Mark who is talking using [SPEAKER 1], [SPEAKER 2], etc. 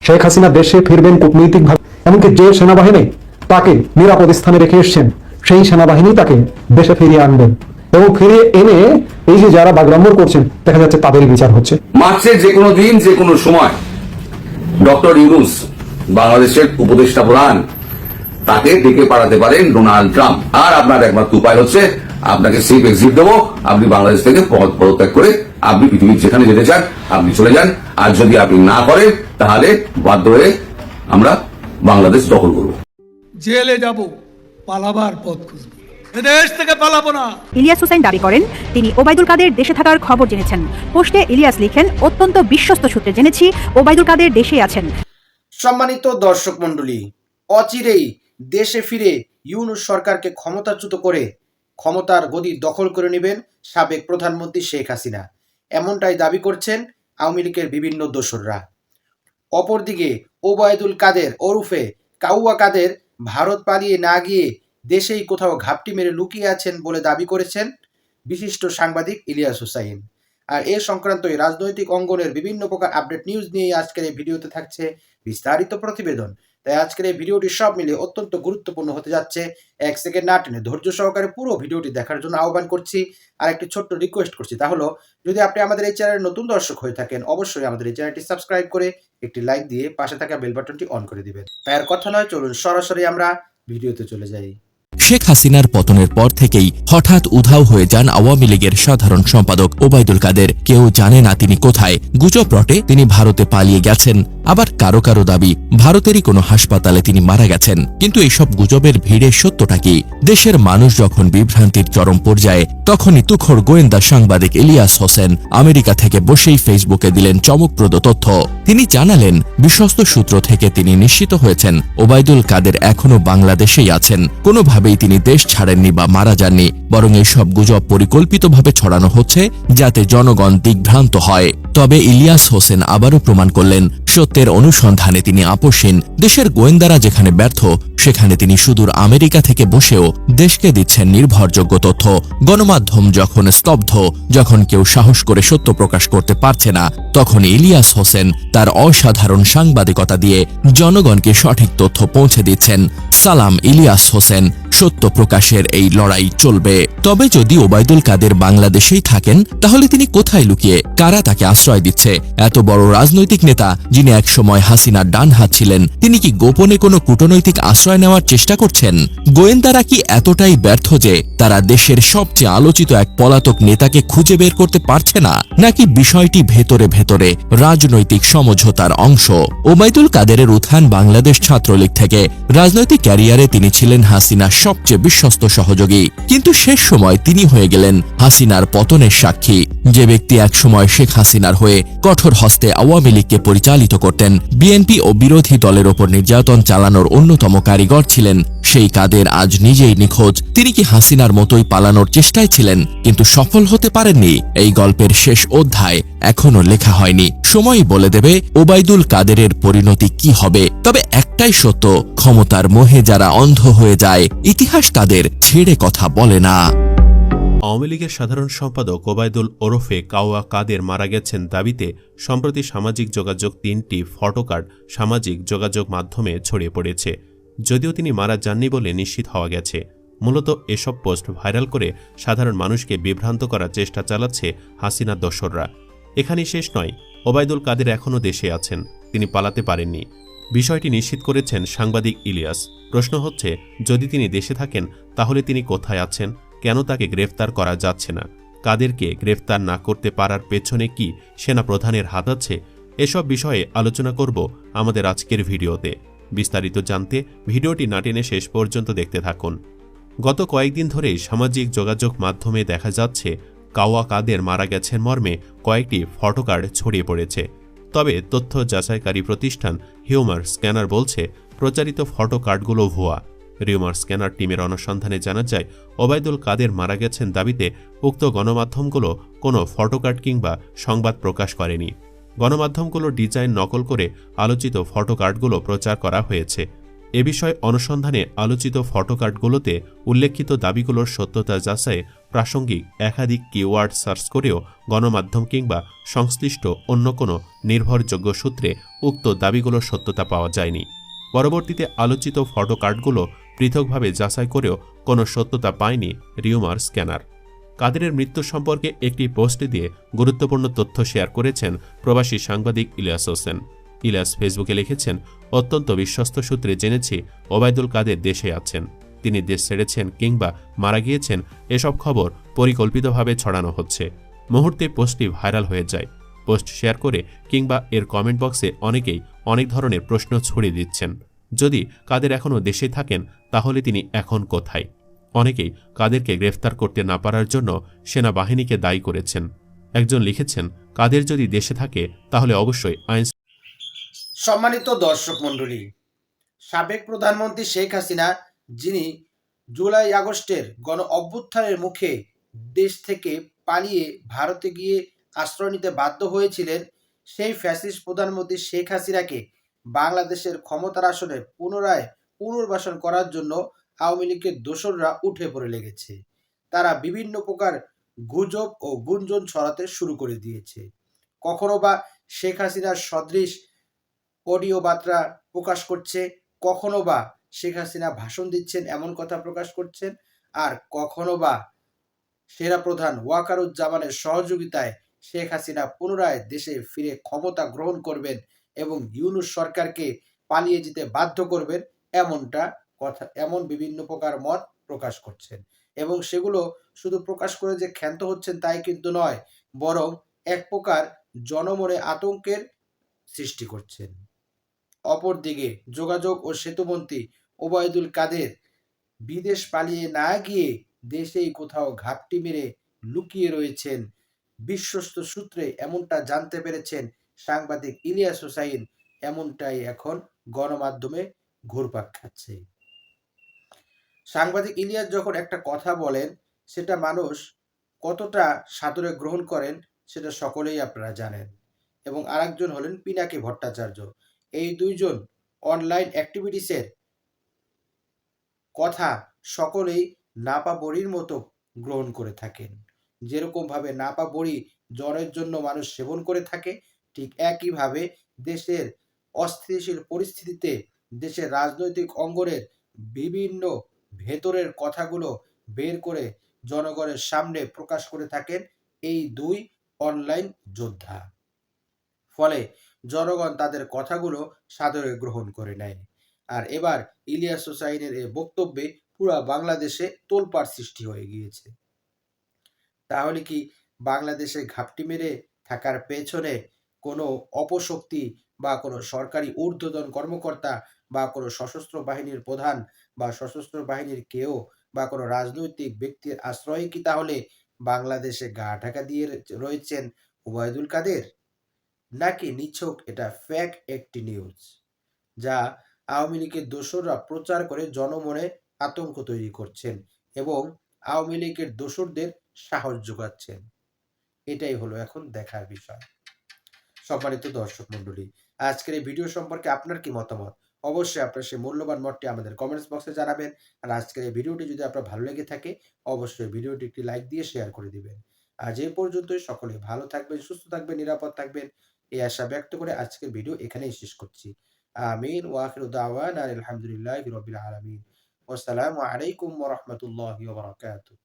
[SPEAKER 1] শেখ হাসিনা দেশে ফিরবেন কূটনৈতিকভাবে, এমনকি যে সেনাবাহিনী তাকে নিরাপদ স্থানে রেখে এসছেন সেই সেনাবাহিনী তাকে দেশে ফিরিয়ে আনবেন এবং ফিরিয়ে এনে এই যে যারা বাগড়ম্বর করছেন দেখা যাচ্ছে তাদেরই বিচার হচ্ছে।
[SPEAKER 2] মার্চের যে কোনো দিন যে কোনো সময় ডক্টর ইউনূস বাংলাদেশের উপদেষ্টা প্রধান তাকে ডেকে পাঠাতে পারেন ডোনাল্ড ট্রাম্প। আর আপনার একমাত্র উপায় হচ্ছে আপনাকে সেফ এক্সিট দেবো, আপনি বাংলাদেশ থেকে পদত্যাগ করে আপনি পৃথিবীর যেখানে যেতে চান আপনি চলে যান। আর যদি আপনি না করেন তাহলে বাধ্য হয়ে আমরা বাংলাদেশ দখল করব,
[SPEAKER 3] জেলে যাব, পালাবার পথ খুঁজব, এদেশ থেকে পালাবো না।
[SPEAKER 4] ইলিয়াস হোসেন দাবি করেন তিনি ওবায়দুল কাদের দেশে থাকার খবর জেনেছেন। পোস্টে ইলিয়াস লিখেন, অত্যন্ত বিশ্বস্ত সূত্রে জেনেছি ওবায়দুল কাদের দেশে আছেন।
[SPEAKER 5] সম্মানিত দর্শক মণ্ডলী, অচিরেই দেশে ফিরে ইউনূস সরকারকে ক্ষমতাচ্যুত করে ক্ষমতার গদি দখল করে নেবেন সাবেক প্রধানমন্ত্রী শেখ হাসিনা, এমনটাই দাবি করছেন আওয়ামী লীগের বিভিন্ন দোসররা। অপরদিকে ওবায়দুল কাদের ওরফে কাউয়া কাদের ভারত পালিয়ে না গিয়ে দেশেই কোথাও ঘাপটি মেরে লুকিয়ে আছেন বলে দাবি করেছেন বিশিষ্ট সাংবাদিক ইলিয়াস হোসাইন। আর এ সংক্রান্ত রাজনৈতিক অঙ্গনের বিভিন্ন প্রকার আপডেট নিউজ নিয়ে আজকের এই ভিডিওতে থাকছে বিস্তারিত প্রতিবেদন। তাই আজকের এই ভিডিওটি সব মিলিয়ে অত্যন্ত গুরুত্বপূর্ণ হতে যাচ্ছে। এক সেকেন্ড না টেনে ধৈর্য সহকারে পুরো ভিডিওটি দেখার জন্য আহ্বান করছি। আর একটি ছোট্ট রিকোয়েস্ট করছি, তা হলো যদি আপনি আমাদের এই চ্যানেলের নতুন দর্শক হয়ে থাকেন অবশ্যই আমাদের এই চ্যানেলটি সাবস্ক্রাইব করে একটি লাইক দিয়ে পাশে থাকা বেল বাটনটি অন করে দিবেন। তাই আর কথা নয়, চলুন সরাসরি আমরা ভিডিওতে চলে যাই।
[SPEAKER 6] শেখ হাসিনার পতনের পর থেকেই হঠাৎ উধাও হয়ে যান আওয়ামী লীগের সাধারণ সম্পাদক ওবায়দুল কাদের। কেউ জানে না তিনি কোথায়। গুজব রটে তিনি ভারতে পালিয়ে গেছেন, আবার কারো কারো দাবি ভারতেরই কোনো হাসপাতালে তিনি মারা গেছেন। কিন্তু এইসব গুজবের ভিড়ে সত্যটা কি? দেশের মানুষ যখন বিভ্রান্তির চরম পর্যায়ে, তখনই তুখোড় গোয়েন্দা সাংবাদিক ইলিয়াস হোসেন আমেরিকা থেকে বসেই ফেসবুকে দিলেন চমকপ্রদ তথ্য। তিনি জানালেন, বিশ্বস্ত সূত্র থেকে তিনি নিশ্চিত হয়েছেন ওবায়দুল কাদের এখনো বাংলাদেশেই আছেন। কোনোভাবেই তিনি দেশ ছাড়েননি বা মারা যাননি, বরং এইসব গুজব পরিকল্পিতভাবে ছড়ানো হচ্ছে যাতে জনগণ দিগ্ভ্রান্ত হয়। তবে ইলিয়াস হোসেন আবারও প্রমাণ করলেন সত্যের অনুসন্ধানে তিনি আপোষহীন। দেশের গোয়েন্দারা যেখানে ব্যর্থ সেখানে তিনি সুদূর আমেরিকা থেকে বসেও দেশকে দিচ্ছেন নির্ভরযোগ্য তথ্য। গণমাধ্যম যখন স্তব্ধ, যখন কেউ সাহস করে সত্য প্রকাশ করতে পারছে না, তখন ইলিয়াস হোসেন তার অসাধারণ সাংবাদিকতা দিয়ে জনগণকে সঠিক তথ্য পৌঁছে দিচ্ছেন। সালাম ইলিয়াস হোসেন, সত্য প্রকাশের এই লড়াই চলবে। তবে যদি ওবায়দুল কাদের বাংলাদেশেই থাকেন তাহলে তিনি কোথায় লুকিয়ে, কারা তাকে আশ্রয় দিচ্ছে? এত বড় রাজনৈতিক নেতা যিনি একসময় হাসিনার ডান হাত ছিলেন, তিনি কি গোপনে কোনো কূটনৈতিক আশ্রয় নেওয়ার চেষ্টা করছেন? গোয়েন্দারা কি এতটাই ব্যর্থ যে তারা দেশের সবচেয়ে আলোচিত এক পলাতক নেতাকে খুঁজে বের করতে পারছে না? নাকি বিষয়টি ভেতরে ভেতরে রাজনৈতিক সমঝোতার অংশ? ওবায়দুল কাদেরের উত্থান বাংলাদেশ ছাত্রলীগ থেকে। রাজনৈতিক ক্যারিয়ারে তিনি ছিলেন হাসিনার সবচেয়ে বিশ্বস্ত সহযোগী, কিন্তু শেষ সময় তিনি হয়ে গেলেন হাসিনার পতনের সাক্ষী। যে ব্যক্তি একসময় শেখ হাসিনার হয়ে কঠোর হস্তে আওয়ামী লীগকে পরিচালিত করতেন, বিএনপি ও বিরোধী দলের ওপর নির্যাতন চালানোর অন্যতম কারিগর ছিলেন, সেই কাদের আজ নিজেই নিখোঁজ। তিনি কি হাসিনার মতোই পালানোর চেষ্টায় ছিলেন কিন্তু সফল হতে পারেননি? এই গল্পের শেষ অধ্যায় এখনো লেখা হয়নি। সময়ই বলে দেবে ওবায়দুল কাদেরের পরিণতি কি হবে। তবে একটাই সত্য, ক্ষমতার মোহে যারা অন্ধ হয়ে যায় ইতিহাস তাদের ছেড়ে কথা বলে না।
[SPEAKER 7] আওয়ামী লীগের সাধারণ সম্পাদক ওবায়দুল ওরফে কাউয়া কাদের মারা গেছেন দাবিতে সম্প্রতি সামাজিক যোগাযোগ 3টি ফটোকার্ড সামাজিক যোগাযোগ মাধ্যমে ছড়িয়ে পড়েছে। যদিও তিনি মারা যাননি বলে নিশ্চিত হওয়া গেছে। মূলত এসব পোস্ট ভাইরাল করে সাধারণ মানুষকে বিভ্রান্ত করার চেষ্টা চালাচ্ছে হাসিনার দোসররা। এখানেই শেষ নয়, ওবায়দুল কাদের এখনও দেশে আছেন, তিনি পালাতে পারেননি। বিষয়টি নিশ্চিত করেছেন সাংবাদিক ইলিয়াস। প্রশ্ন হচ্ছে, যদি তিনি দেশে থাকেন তাহলে তিনি কোথায় আছেন? কেন তাকে গ্রেফতার করা যাচ্ছে না? কাদেরকে গ্রেফতার না করতে পারার পেছনে কি সেনা প্রধানের হাত আছে? এসব বিষয়ে আলোচনা করব আমাদের আজকের ভিডিওতে। বিস্তারিত জানতে ভিডিওটি না টেনে শেষ পর্যন্ত দেখতে থাকুন। গত কয়েকদিন ধরেই সামাজিক যোগাযোগ মাধ্যমে দেখা যাচ্ছে কাওয়া কাদের মারা গেছেন মর্মে কয়েকটি ফটোকার্ড ছড়িয়ে পড়েছে। তবে তথ্য যাচাইকারী প্রতিষ্ঠান হিউমার স্ক্যানার বলছে প্রচারিত ফটোকার্ডগুলো ভুয়া। রিউমার স্ক্যানার টিমের অনুসন্ধানে জানা যায় ওবায়দুল কাদের মারা গেছেন দাবিতে উক্ত গণমাধ্যমগুলো কোনো ফটোকার্ড কিংবা সংবাদ প্রকাশ করেনি। গণমাধ্যমগুলোর ডিজাইন নকল করে আলোচিত ফটোকার্ডগুলো প্রচার করা হয়েছে। এ বিষয়ে অনুসন্ধানে আলোচিত ফটোকার্ডগুলোতে উল্লেখিত দাবিগুলোর সত্যতা যাচাইয়ে প্রাসঙ্গিক একাধিক কিওয়ার্ড সার্চ করেও গণমাধ্যম কিংবা সংশ্লিষ্ট অন্য কোনো নির্ভরযোগ্য সূত্রে উক্ত দাবিগুলোর সত্যতা পাওয়া যায়নি। পরবর্তীতে আলোচিত ফটোকার্ডগুলো পৃথকভাবে যাচাই করেও কোনো সত্যতা পায়নি রিউমার স্ক্যানার। কাদেরের মৃত্যু সম্পর্কে একটি পোস্ট দিয়ে গুরুত্বপূর্ণ তথ্য শেয়ার করেছেন প্রবাসী সাংবাদিক ইলিয়াস হোসেন। ইলিয়াস ফেসবুকে লিখেছেন, অত্যন্ত বিশ্বস্ত সূত্রে জেনেছি ওবায়দুল কাদের দেশে আছেন। তিনি দেশ ছেড়েছেন কিংবা মারা গিয়েছেন এসব খবর পরিকল্পিতভাবে ছড়ানো হচ্ছে। মুহূর্তে পোস্টটি ভাইরাল হয়ে যায়। পোস্ট শেয়ার করে কিংবা এর কমেন্ট বক্সে অনেকেই অনেক ধরনের প্রশ্ন ছড়িয়ে দিচ্ছেন। যদি কাদের এখনও দেশে থাকেন তাহলে তিনি এখন কোথায়? অনেকেই কাদেরকে গ্রেফতার করতে না পারার জন্য সেনাবাহিনীকে দায়ী করেছেন। একজন লিখেছেন, কাদের যদি দেশে থাকে তাহলে অবশ্যই আইন।
[SPEAKER 5] সম্মানিত দর্শক মণ্ডলী, সাবেক প্রধানমন্ত্রী শেখ হাসিনা, যিনি জুলাই আগস্টের গণ অভ্যুত্থানের মুখে দেশ থেকে পালিয়ে ভারতে গিয়ে আশ্রয় নিতে বাধ্য হয়েছিলেন, সেই ফ্যাসিস্ট প্রধানমন্ত্রী শেখ হাসিনাকে বাংলাদেশের ক্ষমতার আসনে পুনরায় পুনর্বাসন করার জন্য আওয়ামী লীগের দোসররা উঠে পড়ে লেগেছে। তারা বিভিন্ন প্রকার গুজব ও গুঞ্জন ছড়াতে শুরু করে দিয়েছে। কখনো বা শেখ হাসিনার সদৃশ অডিও বার্তা প্রকাশ করছে, কখনো বা শেখ হাসিনা ভাষণ দিচ্ছেন এমন কথা প্রকাশ করছেন, আর কখনো বা সেনা প্রধান ওয়াকারুজ্জামানের সহযোগিতায় শেখ হাসিনা পুনরায় দেশে ফিরে ক্ষমতা গ্রহণ করবেন এবং ইউনূস সরকারকে পালিয়ে যেতে বাধ্য করবেন, এমন বিভিন্ন প্রকার মত প্রকাশ করছেন। এবং সেগুলো শুধু প্রকাশ করে যে ক্ষান্ত হচ্ছেন তাই কিন্তু নয়, বরং এক প্রকার জনমনে আতঙ্কের সৃষ্টি করছেন। অপরদিকে যোগাযোগ ও সেতুমন্ত্রী ওবায়দুল কাদের বিদেশ পালিয়ে না গিয়ে দেশেই কোথাও ঘাপটি মেরে লুকিয়ে রয়েছেন। বিশ্বস্ত সূত্রে এমনটা জানতে পেরেছেন সাংবাদিক ইলিয়াস হোসাইন। এমনটাই এখন গণমাধ্যমে ঘুরপাক খাচ্ছে। সাংবাদিক ইলিয়াস যখন একটা কথা বলেন সেটা মানুষ কতটা সাদরে গ্রহণ করেন সেটা সকলেই আপনারা জানেন। এবং আরেকজন হলেন পিনাকি ভট্টাচার্য। এই দুইজন অনলাইন অ্যাক্টিভিটিসের কথা সকলেই নাপা বড়ির মতো গ্রহণ করে থাকেন। যেরকমভাবে নাপা বড়ি জ্বরের জন্য মানুষ সেবন করে থাকে, ঠিক একইভাবে দেশের অস্থিতিশীল পরিস্থিতিতে দেশের রাজনৈতিক অঙ্গনের বিভিন্ন ভেতরের কথাগুলো বের করে জনগণের সামনে প্রকাশ করে থাকেন এই দুই অনলাইন যোদ্ধা। ফলে জনগণ তাদের কথাগুলো সাদরে গ্রহণ করে নেয়। আর এবার ইলিয়াস হোসাইনের এই বক্তব্যে পুরা বাংলাদেশে তোলপাড় সৃষ্টি হয়ে গিয়েছে। তাহলে কি বাংলাদেশে ঘাপটি মেরে থাকার পেছনে কোনো অপশক্তি বা কোনো সরকারি ঊর্ধ্বতন কর্মকর্তা বা কোনো সশস্ত্র বাহিনীর প্রধান বা সশস্ত্র বাহিনীর কেউ বা কোনো রাজনৈতিক ব্যক্তির আশ্রয়ে কি তাহলে বাংলাদেশে গা ঢাকা দিয়ে রয়েছেন ওবায়দুল কাদের? নাকি নিছক এটা ফ্যাক একটি নিউজ যা আওয়ামী লীগের দোসররা প্রচার করে জনমনে আতঙ্ক তৈরি করছেন এবং আওয়ামী লীগের দোসরদের সাহস যোগাচ্ছেন? এটাই হলো এখন দেখার বিষয়। সম্মানিত দর্শক মণ্ডলী, আজকের এই ভিডিও সম্পর্কে আপনার কি মতামত? অবশ্যই আপনার সেই মূল্যবান মতটি আমাদের কমেন্টস বক্সে জানাবেন। আর আজকের এই ভিডিওটি যদি আপনার ভালো লেগে থাকে অবশ্যই ভিডিওটি একটি লাইক দিয়ে শেয়ার করে দিবেন। আজ এই পর্যন্তই। সকলে ভালো থাকবেন, সুস্থ থাকবেন, নিরাপদ থাকবেন এই আশা ব্যক্ত করে আজকের ভিডিও এখানেই শেষ করছি। আমিন ওয়া আখিরু দাওয়ানা আলহামদুলিল্লাহি রাব্বিল আলামিন। ওয়াসসালামু আলাইকুম ওয়া রাহমাতুল্লাহি ওয়া বারাকাতুহু।